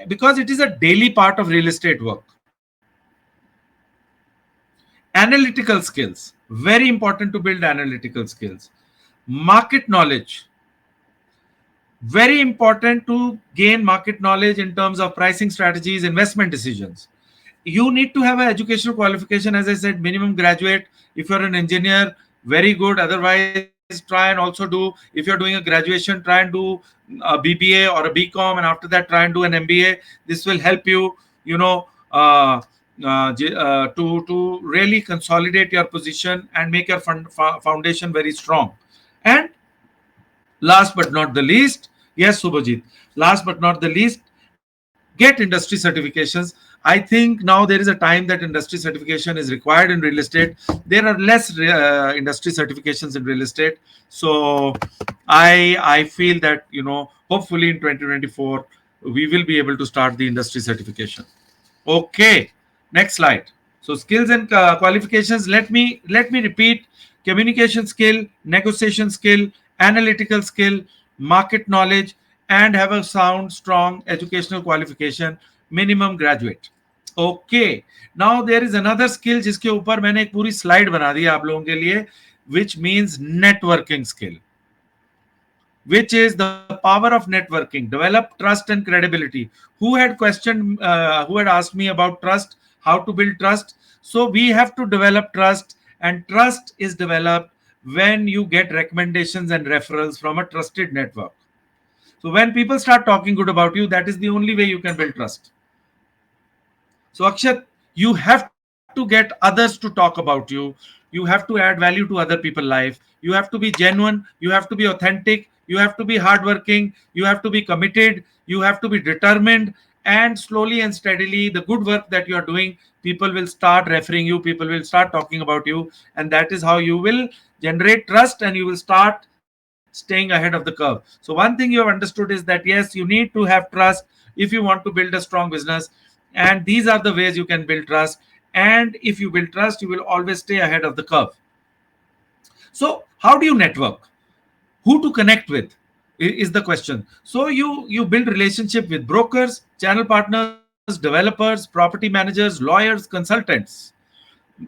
because it is a daily part of real estate work. Analytical skills, very important to build analytical skills. Market knowledge, very important to gain market knowledge in terms of pricing strategies, investment decisions. You need to have an educational qualification, as I said, minimum graduate. If you're an engineer, very good. Otherwise, try and also do, if you're doing a graduation, try and do a BBA or a BCom, and after that try and do an MBA. This will help you, you know to really consolidate your position and make your foundation very strong. And last but not the least, yes, Subhajit, last but not the least, get industry certifications. I think now there is a time that industry certification is required in real estate. There are less industry certifications in real estate. So I feel that, hopefully in 2024 we will be able to start the industry certification. Okay, next slide. So skills and qualifications. Let me repeat: communication skill, negotiation skill, analytical skill, market knowledge, and have a sound, strong educational qualification. Minimum graduate. Okay. Now there is another skill जिसके ऊपर मैंने एक पूरी slide बना दी आप लोगों के लिए, which means networking skill, which is the power of networking. Develop trust and credibility. Who had asked me about trust, how to build trust? So we have to develop trust, and trust is developed when you get recommendations and referrals from a trusted network. So when people start talking good about you, that is the only way you can build trust. So Akshat, you have to get others to talk about you. You have to add value to other people's life. You have to be genuine. You have to be authentic. You have to be hardworking. You have to be committed. You have to be determined. And slowly and steadily, the good work that you are doing, people will start referring you. People will start talking about you. And that is how you will generate trust, and you will start staying ahead of the curve. So one thing you have understood is that yes, you need to have trust if you want to build a strong business. And these are the ways you can build trust. And if you build trust, you will always stay ahead of the curve. So how do you network? Who to connect with is the question. So you build relationship with brokers, channel partners, developers, property managers, lawyers, consultants.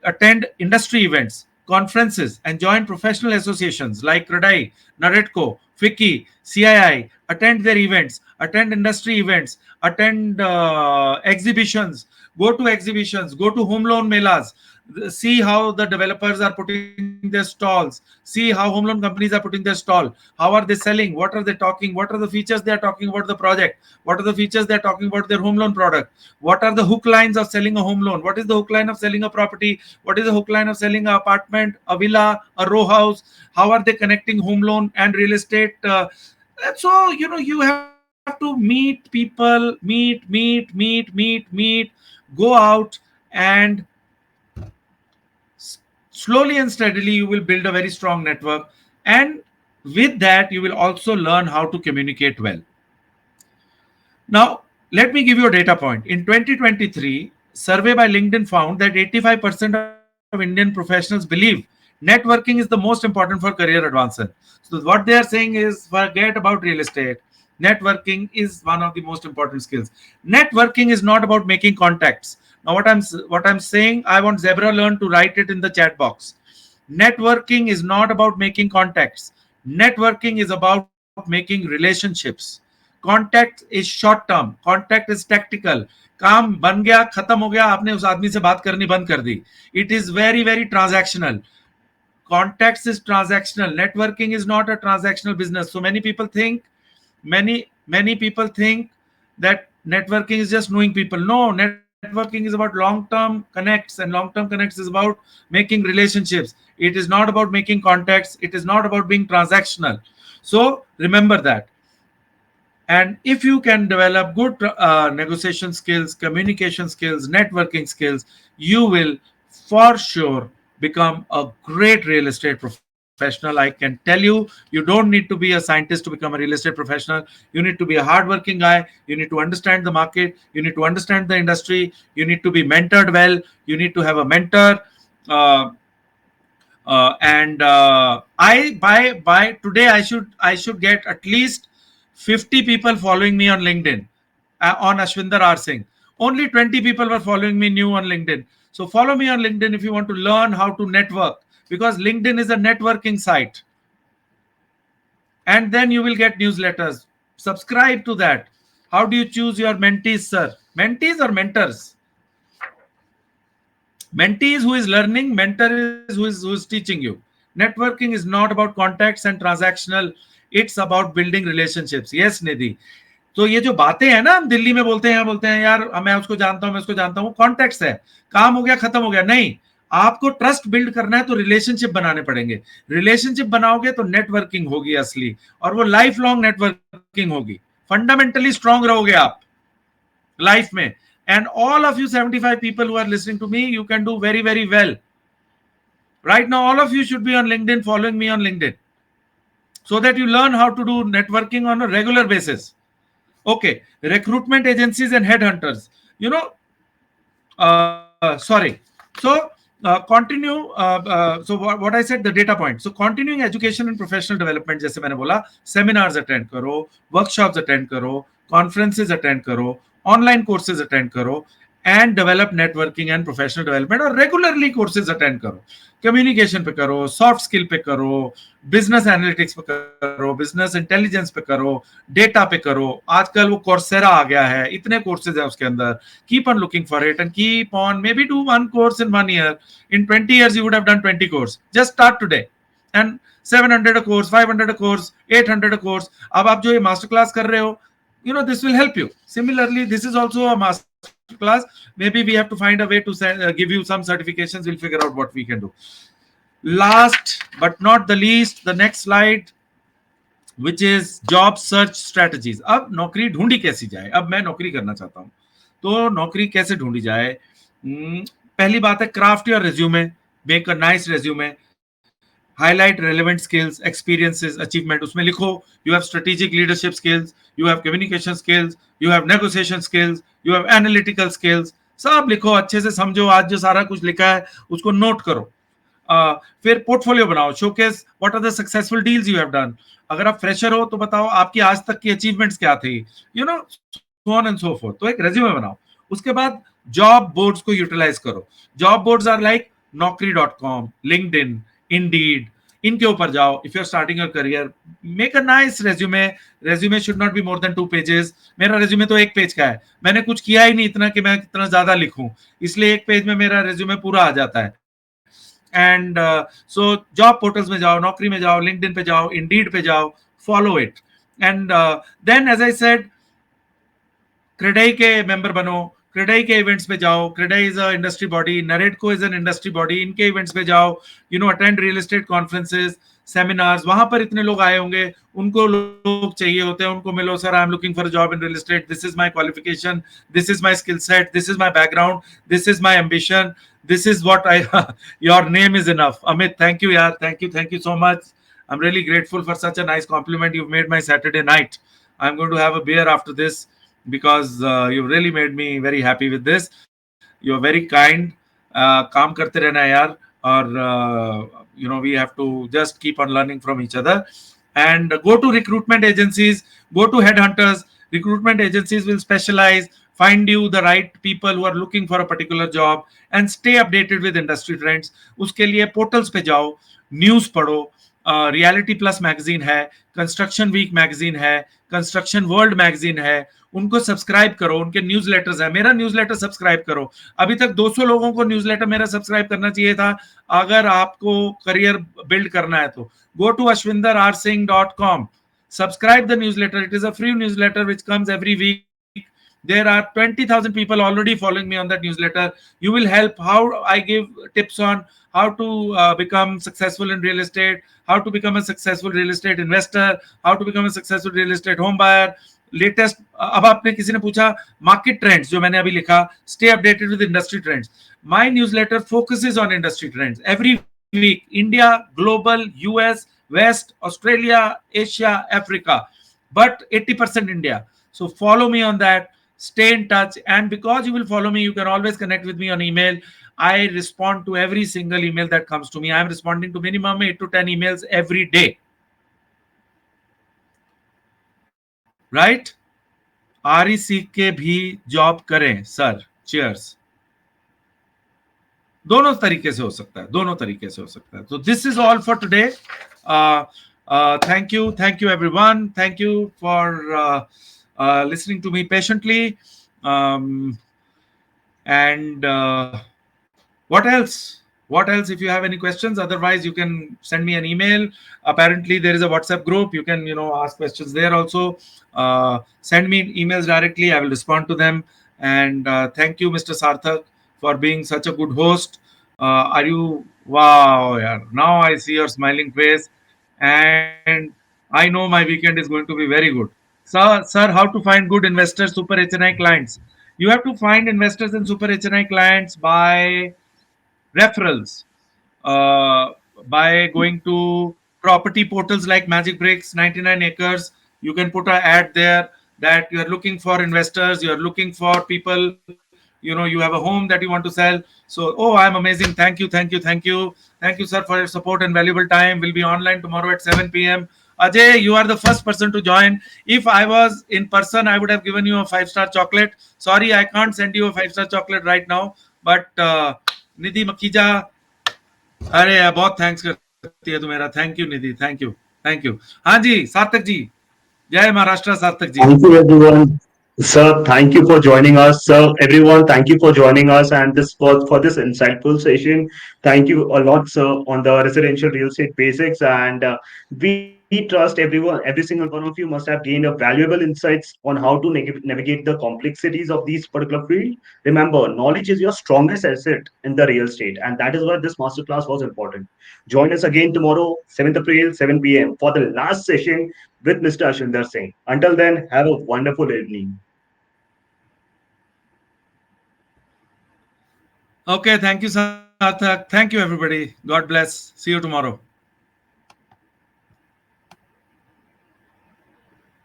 Attend industry events, conferences, and join professional associations like Credai, Naredco, FICCI, CII. Attend their events, attend industry events, attend exhibitions, go to home loan melas, see how the developers are putting their stalls, see how home loan companies are putting their stall, how are they selling, what are they talking, what are the features they are talking about the project, what are the features they are talking about their home loan product, what are the hook lines of selling a home loan, what is the hook line of selling a property, what is the hook line of selling an apartment, a villa, a row house, how are they connecting home loan and real estate. And so you have to meet people, meet, go out and slowly and steadily you will build a very strong network, and with that you will also learn how to communicate well. Now, let me give you a data point. In 2023, survey by LinkedIn found that 85% of Indian professionals believe networking is the most important for career advancement. So what they are saying is, forget about real estate. Networking is one of the most important skills. Networking is not about making contacts. Now, what I'm saying, I want Zebra Learn to write it in the chat box. Networking is not about making contacts. Networking is about making relationships. Contact is short term, contact is tactical. काम बन गया, खत्म हो गया, आपने उस आदमी से बात करनी बंद कर दी. It is very very transactional. Contacts is transactional. Networking is not a transactional business. So many people think that networking is just knowing people. No, networking is about long term connects, and long term connects is about making relationships. It is not about making contacts. It is not about being transactional. So remember that. And if you can develop good negotiation skills, communication skills, networking skills, you will for sure become a great real estate professional. I can tell you don't need to be a scientist to become a real estate professional. You need to be a hardworking guy. You need to understand the market. You need to understand the industry. You need to be mentored well. You need to have a mentor. Uh, and I by today I should get at least 50 people following me on LinkedIn, on Ashwinder R Singh. Only 20 people were following me new on LinkedIn. So follow me on LinkedIn if you want to learn how to network, because LinkedIn is a networking site. And then you will get newsletters. Subscribe to that. How do you choose your mentees, sir? Mentees or mentors? Mentee is who is learning, mentor is who is teaching you. Networking is not about contacts and transactional, it's about building relationships. Yes, Nidhi. तो ये जो बातें हैं ना, हम दिल्ली में बोलते हैं यार मैं उसको जानता हूं, मैं उसको जानता हूं, कॉन्टेक्ट्स है, काम हो गया, खत्म हो गया. नहीं, आपको ट्रस्ट बिल्ड करना है तो रिलेशनशिप बनाने पड़ेंगे. रिलेशनशिप बनाओगे तो नेटवर्किंग होगी असली, और वो लाइफ लॉन्ग नेटवर्किंग होगी. फंडामेंटली स्ट्रांग रहोगे आप लाइफ में. And all of you 75 people who are listening to me, you can do very very well. Right now all of you should be on LinkedIn, following me on LinkedIn, so that you learn how to do networking on a regular basis. Okay, recruitment agencies and headhunters, you know, sorry. So continue. So what I said, the data point. So continuing education and professional development, जैसे मैंने बोला, seminars attend करो, workshops attend करो, conferences attend करो, online courses attend करो, and develop networking and professional development, और regularly courses attend करो. Communication पे करो, सॉफ्ट स्किल पे करो, बिजनेस एनालिटिक्स पे करो, बिजनेस इंटेलिजेंस पे करो, डेटा पे करो. आजकल वो कोर्सेरा आ गया है, इतने कोर्सेज है उसके अंदर. Keep on looking for it and keep on, may be do one course in 1 year. In 20 years you would have done 20 course. Just start today. And 700 a course, 500 a course, 800 a course. अब आप जो ये master class कर रहे हो, this will help you. Similarly, this is also a master class. Maybe we have to find a way to give you some certifications. We'll figure out what we can do. Last but not the least, the next slide, which is job search strategies. अब नौकरी ढूंढी कैसी जाए. अब मैं नौकरी करना चाहता हूं, तो नौकरी कैसे ढूंढी जाए. पहली बात है, craft your resume, make a nice resume, highlight relevant skills, experiences, achievement. उसमें लिखो you have strategic leadership skills, you have communication skills, you have negotiation skills, you have analytical skills. सब लिखो, अच्छे से समझो. आज जो सारा कुछ लिखा है उसको नोट करो. फिर पोर्टफोलियो बनाओ, showcase what are the successful deals you have done. अगर आप फ्रेशर हो तो बताओ आपकी आज तक की अचीवमेंट्स क्या थी, so on and so forth. तो एक रेज्यूमे बनाओ. उसके बाद जॉब बोर्ड्स को यूटिलाइज करो. Job boards are like naukri.com, LinkedIn, Indeed. इनके ऊपर जाओ. If you are starting your career, make a nice resume. Resume should not be more than 2 pages. मेरा रेज्यूमे तो 1 page का है. मैंने कुछ किया ही नहीं इतना कि मैं कितना ज्यादा लिखूं, इसलिए 1 page में मेरा रेज्यूमे पूरा आ जाता है. एंड सो जॉब पोर्टल्स में जाओ, नौकरी में जाओ, लिंक्डइन पे जाओ, इंडीड पे जाओ, follow it. And then as I said, CREDAI के मेंबर बनो. क्रेडाई के इवेंट्स पे जाओ. CREDAI is a industry body, NAREDCO is an industry body. इनके इवेंट्स पे जाओ. Attend real estate conferences. Seminars, वहां पर इतने लोग आए होंगे, उनको लोग चाहिए होते हैं, उनको मिलो, sir I am looking for a job in real estate, this is my qualification, this is my skill set, this is my background, this is my ambition, this is what I your name is enough. Amit, thank you, yaar, thank you so much. I'm really grateful for such a nice compliment. You've made my Saturday night. I'm going to have a beer after this because you've really made me very happy with this. You're very kind. काम करते रहना यार, और we have to just keep on learning from each other. And go to recruitment agencies, go to headhunters. Recruitment agencies will specialize, find you the right people who are looking for a particular job, and stay updated with industry trends. उसके लिए portals पे जाओ, news पढ़ो, reality plus magazine है, construction week magazine है, construction world magazine है, उनको subscribe करो, उनके न्यूज़लेटर्स है, मेरा न्यूज़लेटर सब्सक्राइब करो। अभी तक 200 लोगों को न्यूज़लेटर मेरा सब्सक्राइब करना चाहिए था। अगर आपको करियर बिल्ड करना है तो go to ashwindersingh.com, subscribe the newsletter. It is a free newsletter which comes every week. There are 20,000 people already following me on that newsletter. You will help how I give tips on how to become successful in real estate, how to become a successful real estate investor, how to become a successful real estate home buyer. Latest, अब आपने किसी ने पूछा market trends, जो मैंने अभी लिखा, stay updated with industry trends. My newsletter focuses on industry trends every week. India, global, US, west, Australia, Asia, Africa, but 80% India. So follow me on that, stay in touch, and because you will follow me, you can always connect with me on email. I respond to every single email that comes to me. I am responding to minimum 8 to 10 emails every day, right? RE सीख के भी job करें sir, cheers. दोनों तरीके से हो सकता है, दोनों तरीके से हो सकता है. तो this is all for today. Thank you everyone, thank you for listening to me patiently. And what else, if you have any questions? Otherwise you can send me an email. Apparently there is a WhatsApp group, you can ask questions there also. Send me emails directly, I will respond to them. And thank you, Mr. Sarthak, for being such a good host. Are you, wow, yeah, now I see your smiling face, and I know my weekend is going to be very good. Sir, how to find good investors, super HNI clients? You have to find investors and super HNI clients by referrals, uh, by going to property portals like Magic Bricks, 99 Acres. You can put an ad there that you are looking for investors, you are looking for people, you have a home that you want to sell. So, oh, I'm amazing. Thank you, sir, for your support and valuable time. We'll be online tomorrow at 7 p.m. Ajay, you are the first person to join. If I was in person, I would have given you a 5-star chocolate. Sorry, I can't send you a 5-star chocolate right now. But Nidhi Makija, अरे यार, बहुत thanks करती है तुम्हारा. Thank you Nidhi, thank you. हाँ जी, सार्थक जी, जय Maharashtra Sarthak ji. Thank you, everyone. Sir, thank you for joining us. Sir, everyone, thank you for joining us and this for this insightful session. Thank you a lot, sir, on the residential real estate basics. And we trust everyone, every single one of you must have gained a valuable insights on how to navigate the complexities of these particular field. Remember, knowledge is your strongest asset in the real estate, and that is why this masterclass was important. Join us again tomorrow, 7th April, 7 p.m. for the last session with Mr. Ashwinder Singh. Until then, have a wonderful evening. Okay, thank you, Sarthak. Thank you, everybody. God bless. See you tomorrow.